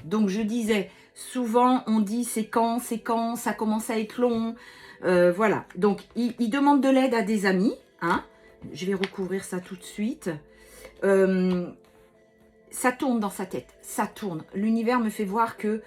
Donc je disais, souvent on dit c'est quand, ça commence à être long. Voilà, donc il demande de l'aide à des amis. Hein. Je vais recouvrir ça tout de suite. Ça tourne dans sa tête, ça tourne. L'univers me fait voir que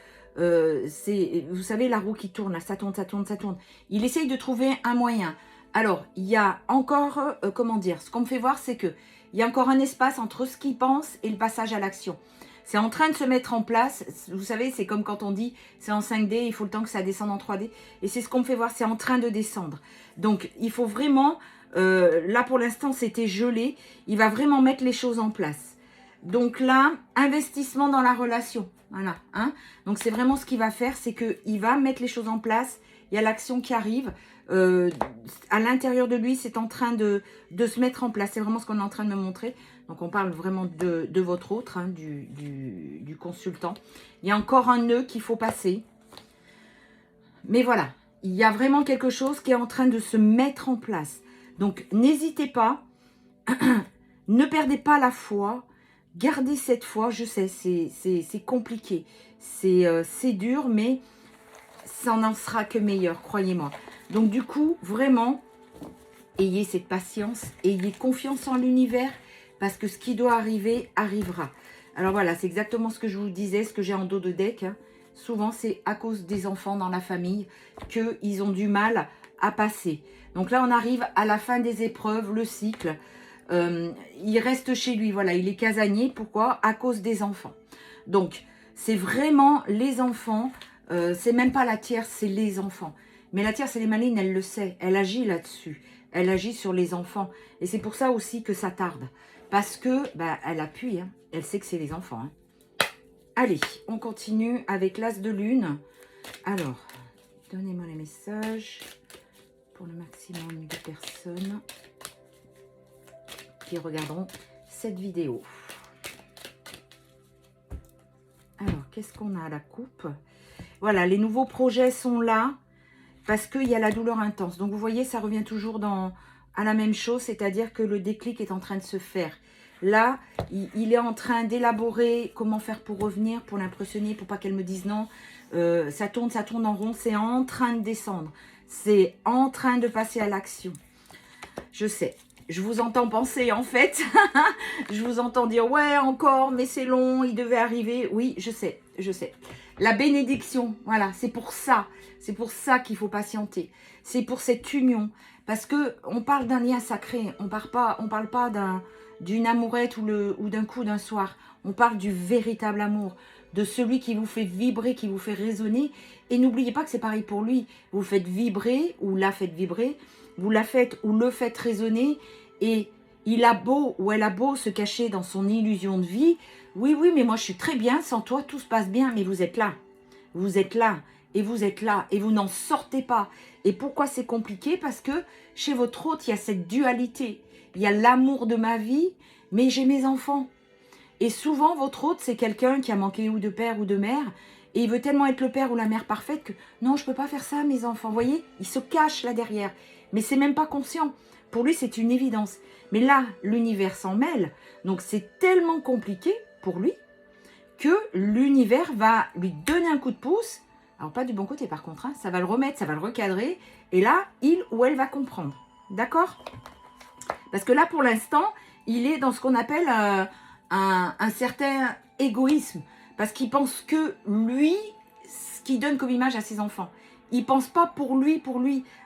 c'est, vous savez, la roue qui tourne, là, ça tourne, ça tourne, ça tourne. Il essaye de trouver un moyen. Alors, il y a encore, comment dire, ce qu'on me fait voir, c'est que il y a encore un espace entre ce qu'il pense et le passage à l'action. C'est en train de se mettre en place. Vous savez, c'est comme quand on dit, c'est en 5D, il faut le temps que ça descende en 3D. Et c'est ce qu'on me fait voir, c'est en train de descendre. Donc, il faut vraiment, là pour l'instant, c'était gelé. Il va vraiment mettre les choses en place. Donc là, investissement dans la relation. Voilà. Hein. Donc c'est vraiment ce qu'il va faire, c'est qu'il va mettre les choses en place. Il y a l'action qui arrive. À l'intérieur de lui, c'est en train de se mettre en place. C'est vraiment ce qu'on est en train de me montrer. Donc on parle vraiment de votre autre, hein, du consultant. Il y a encore un nœud qu'il faut passer. Mais voilà, il y a vraiment quelque chose qui est en train de se mettre en place. Donc n'hésitez pas, ne perdez pas la foi. Gardez cette foi, je sais, c'est compliqué, c'est dur, mais ça n'en sera que meilleur, croyez-moi. Donc du coup, vraiment, ayez cette patience, ayez confiance en l'univers, parce que ce qui doit arriver, arrivera. Alors voilà, c'est exactement ce que je vous disais, ce que j'ai en dos de deck. Hein. Souvent, c'est à cause des enfants dans la famille qu'ils ont du mal à passer. Donc là, on arrive à la fin des épreuves, le cycle. Il reste chez lui, voilà, il est casanier. Pourquoi? À cause des enfants. Donc, c'est vraiment les enfants, c'est même pas la tierce, c'est les enfants. Mais la tierce, elle est maligne, elle le sait, elle agit là-dessus. Elle agit sur les enfants. Et c'est pour ça aussi que ça tarde. Parce que, bah, elle appuie, hein. Elle sait que c'est les enfants. Hein. Allez, on continue avec l'As de Lune. Alors, donnez-moi les messages pour le maximum de personnes qui regarderont cette vidéo. Alors, qu'est-ce qu'on a à la coupe? Voilà, les nouveaux projets sont là parce qu'il y a la douleur intense. Donc, vous voyez, ça revient toujours à la même chose, c'est-à-dire que le déclic est en train de se faire. Là, il est en train d'élaborer comment faire pour revenir, pour l'impressionner, pour pas qu'elle me dise non. Ça tourne en rond, c'est en train de descendre. C'est en train de passer à l'action. Je sais. Je vous entends penser, en fait. Je vous entends dire, ouais, encore, mais c'est long, il devait arriver. Oui, je sais, je sais. La bénédiction, voilà, c'est pour ça. C'est pour ça qu'il faut patienter. C'est pour cette union. Parce que on parle d'un lien sacré. On parle pas d'une amourette ou d'un coup d'un soir. On parle du véritable amour. De celui qui vous fait vibrer, qui vous fait résonner. Et n'oubliez pas que c'est pareil pour lui. Vous faites vibrer ou la faites vibrer. Vous la faites ou le faites résonner et il a beau ou elle a beau se cacher dans son illusion de vie. Oui, oui, mais moi je suis très bien, sans toi tout se passe bien, mais vous êtes là. Vous êtes là et vous êtes là et vous n'en sortez pas. Et pourquoi c'est compliqué? Parce que chez votre hôte, il y a cette dualité. Il y a l'amour de ma vie, mais j'ai mes enfants. Et souvent, votre hôte, c'est quelqu'un qui a manqué ou de père ou de mère. Et il veut tellement être le père ou la mère parfaite que non, je ne peux pas faire ça, mes enfants. Vous voyez, il se cache là derrière. Mais c'est même pas conscient. Pour lui, c'est une évidence. Mais là, l'univers s'en mêle. Donc, c'est tellement compliqué pour lui que l'univers va lui donner un coup de pouce. Alors, pas du bon côté, par contre. Hein, ça va le remettre, ça va le recadrer. Et là, il ou elle va comprendre. D'accord? Parce que là, pour l'instant, il est dans ce qu'on appelle un certain égoïsme. Parce qu'il pense que lui, ce qu'il donne comme image à ses enfants. Il ne pense pas pour lui,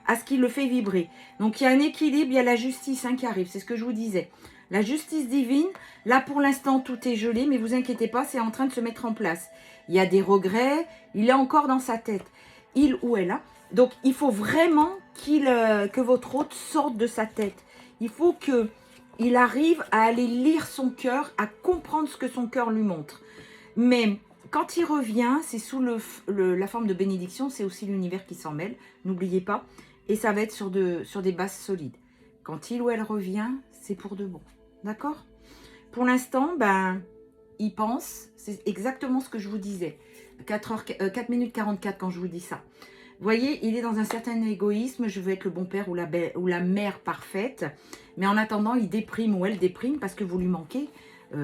à ce qui le fait vibrer. Donc, il y a un équilibre, il y a la justice qui arrive. C'est ce que je vous disais. La justice divine, là, pour l'instant, tout est gelé, mais vous inquiétez pas, c'est en train de se mettre en place. Il y a des regrets, il est encore dans sa tête. Il ou elle. Hein. Donc, il faut vraiment que votre hôte sorte de sa tête. Il faut qu'il arrive à aller lire son cœur, à comprendre ce que son cœur lui montre. Mais quand il revient, c'est sous la forme de bénédiction, c'est aussi l'univers qui s'en mêle, n'oubliez pas. Et ça va être sur des bases solides. Quand il ou elle revient, c'est pour de bon. D'accord? Pour l'instant, ben, il pense, c'est exactement ce que je vous disais. 4 minutes 44 quand je vous dis ça. Vous voyez, il est dans un certain égoïsme, je veux être le bon père ou la mère parfaite. Mais en attendant, il déprime ou elle déprime parce que vous lui manquez.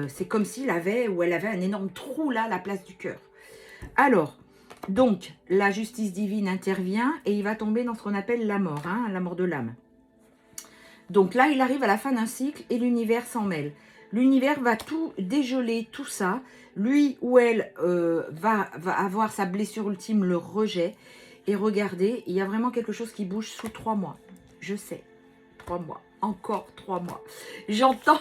C'est comme s'il avait ou elle avait un énorme trou là à la place du cœur. Alors, donc, la justice divine intervient et il va tomber dans ce qu'on appelle la mort, hein, la mort de l'âme. Donc là, il arrive à la fin d'un cycle et l'univers s'en mêle. L'univers va tout dégeler, tout ça. Lui ou elle va avoir sa blessure ultime, le rejet. Et regardez, il y a vraiment quelque chose qui bouge sous 3 mois. Je sais, 3 mois, encore 3 mois. J'entends,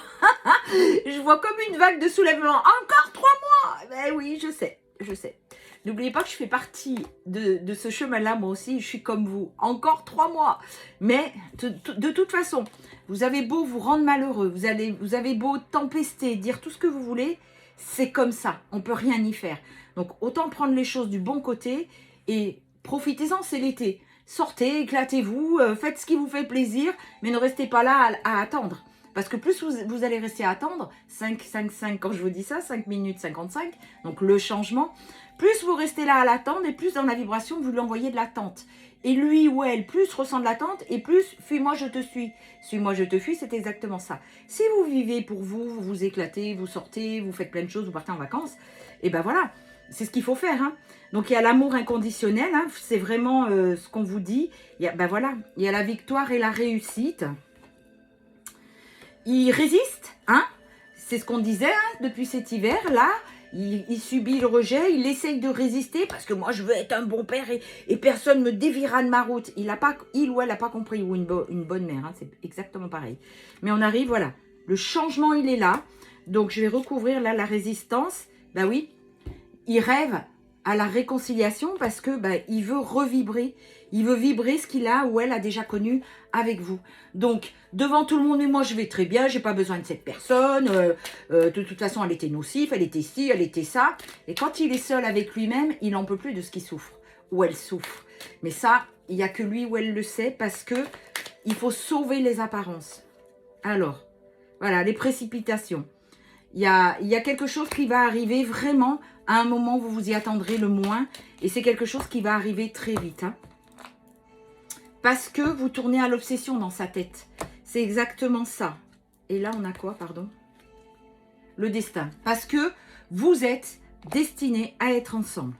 je vois comme une vague de soulèvement. Encore 3 mois. Ben oui, je sais, je sais. N'oubliez pas que je fais partie de ce chemin-là, moi aussi, je suis comme vous. Encore 3 mois. Mais de toute façon, vous avez beau vous rendre malheureux, vous avez beau tempester, dire tout ce que vous voulez, c'est comme ça. On ne peut rien y faire. Donc, autant prendre les choses du bon côté et profitez-en, c'est l'été. Sortez, éclatez-vous, faites ce qui vous fait plaisir, mais ne restez pas là à attendre. Parce que plus vous allez rester à attendre, 5, quand je vous dis ça, 5 minutes 55, donc le changement, plus vous restez là à l'attendre et plus dans la vibration, vous lui envoyez de l'attente. Et lui ou elle, plus ressent de l'attente et plus fuis-moi, je te suis. Suis-moi, je te fuis, c'est exactement ça. Si vous vivez pour vous, vous vous éclatez, vous sortez, vous faites plein de choses, vous partez en vacances, et ben voilà, c'est ce qu'il faut faire. Hein. Donc il y a l'amour inconditionnel, hein, c'est vraiment ce qu'on vous dit. Ben voilà, il y a la victoire et la réussite. Il résiste, hein. C'est ce qu'on disait hein, depuis cet hiver-là. Il subit le rejet, il essaye de résister parce que moi je veux être un bon père et personne me déviera de ma route. Il ou elle n'a pas compris, ou une bonne mère, hein, c'est exactement pareil. Mais on arrive, voilà, le changement il est là. Donc je vais recouvrir là la résistance. Ben oui, il rêve à la réconciliation parce que il veut revibrer. Il veut vibrer ce qu'il a ou elle a déjà connu avec vous. Donc, devant tout le monde, mais moi je vais très bien, j'ai pas besoin de cette personne. De toute façon, elle était nocive, elle était ci, elle était ça. Et quand il est seul avec lui-même, il n'en peut plus de ce qu'il souffre. Ou elle souffre. Mais ça, il n'y a que lui ou elle le sait parce que il faut sauver les apparences. Alors, voilà, les précipitations. Il y a quelque chose qui va arriver vraiment à un moment où vous vous y attendrez le moins. Et c'est quelque chose qui va arriver très vite. Hein. Parce que vous tournez à l'obsession dans sa tête. C'est exactement ça. Et là, on a quoi, pardon? Le destin. Parce que vous êtes destinés à être ensemble.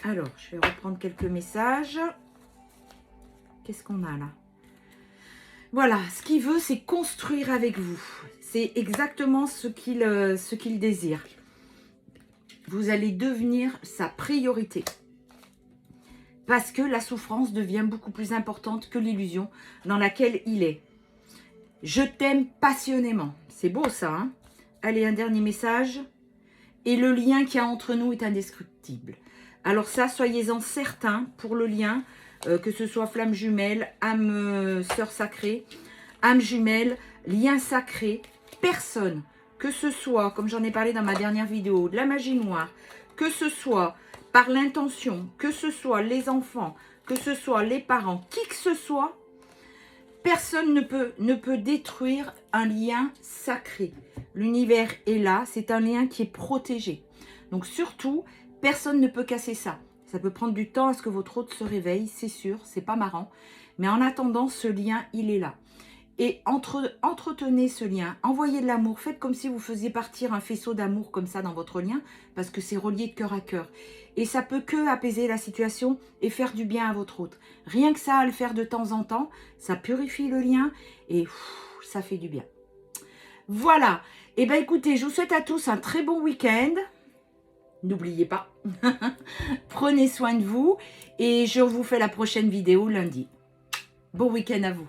Alors, je vais reprendre quelques messages. Qu'est-ce qu'on a là? Voilà, ce qu'il veut, c'est construire avec vous. C'est exactement ce qu'il désire. Vous allez devenir sa priorité. Parce que la souffrance devient beaucoup plus importante que l'illusion dans laquelle il est. Je t'aime passionnément. C'est beau ça, hein? Allez, un dernier message. Et le lien qu'il y a entre nous est indescriptible. Alors ça, soyez-en certains pour le lien, que ce soit flamme jumelle, âme sœur sacrée, âme jumelle, lien sacré, personne, que ce soit, comme j'en ai parlé dans ma dernière vidéo, de la magie noire, que ce soit par l'intention, que ce soit les enfants, que ce soit les parents, qui que ce soit, personne ne peut détruire un lien sacré. L'univers est là, c'est un lien qui est protégé. Donc surtout, personne ne peut casser ça. Ça peut prendre du temps à ce que votre hôte se réveille, c'est sûr, c'est pas marrant. Mais en attendant, ce lien, il est là. Et entretenez ce lien, envoyez de l'amour, faites comme si vous faisiez partir un faisceau d'amour comme ça dans votre lien, parce que c'est relié de cœur à cœur. Et ça peut que apaiser la situation et faire du bien à votre hôte. Rien que ça, à le faire de temps en temps, ça purifie le lien et ça fait du bien. Voilà, et bien écoutez, je vous souhaite à tous un très bon week-end. N'oubliez pas, prenez soin de vous et je vous fais la prochaine vidéo lundi. Bon week-end à vous.